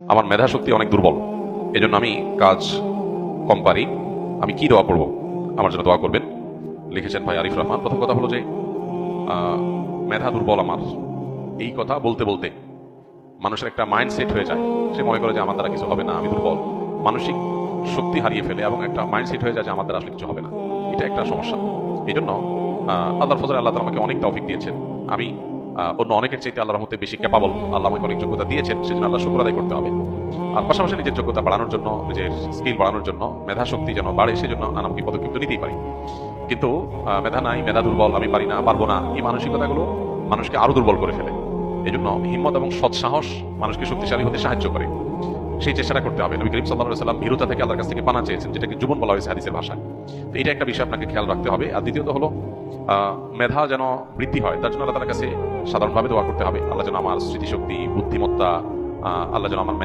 আমার মেধা শক্তি অনেক দুর্বল, এজন্য আমি কাজ কম পারি। আমি কি দোয়া করব? আমার জন্য দোয়া করবেন। লিখেছেন ভাই আরিফ রহমান। প্রথম কথা হলো যে আহ, মেধা দুর্বল আমার, এই কথা বলতে বলতে মানুষের একটা মাইন্ড সেট হয়ে যায়। সে মনে করে যে আমার দ্বারা কিছু হবে না, আমি দুর্বল। মানসিক শক্তি হারিয়ে ফেলে এবং একটা মাইন্ড সেট হয়ে যায় যে আমার দ্বারা আসলে কিছু হবে না। এটা একটা সমস্যা। এই জন্য আল্লাহর ফজলে আল্লাহ তাআলা আমাকে অনেক তৌফিক দিয়েছেন। আমি অন্য অনেকের চাইতে আল্লাহর রহমতে বেশি ক্যাপাবল। আল্লাহ আমাকে অনেক যোগ্যতা দিয়েছেন, সেজন্য আল্লাহ শুকর আদায় করতে হবে। আর পাশাপাশি নিজের যোগ্যতা বাড়ানোর জন্য, নিজের স্কিল বাড়ানোর জন্য, মেধা শক্তি যেন বাড়ে, সেজন্য নানামুখী পদক্ষেপ তো নিতেই পারি। কিন্তু মেধা নাই, মেধা দুর্বল, আমি পারি না, পারবো না, এই মানসিকতাগুলো মানুষকে আরো দুর্বল করে ফেলে। এই জন্য হিম্মত এবং সৎসাহস মানুষকে শক্তিশালী হতে সাহায্য করে। সেই চেষ্টাটা করতে হবে। নবী করিম সাল্লাল্লাহু আলাইহি ওয়াসাল্লাম ভীরুতা থেকে আল্লাহর কাছ থেকে পানা চেয়েছেন, যেটাকে জীবন বলা হয়েছে হাদিসের ভাষায়। তো এটা একটা বিষয় আপনাকে খেয়াল রাখতে হবে। আর দ্বিতীয়ত হলো মেধা যেন বৃদ্ধি হয়, তার জন্য আল্লাহ তাআলার কাছে সাধারণভাবে দোয়া করতে হবে। আল্লাহ যেন আমার স্মৃতিশক্তি, বুদ্ধিমত্তা, আল্লাহ যেন আমার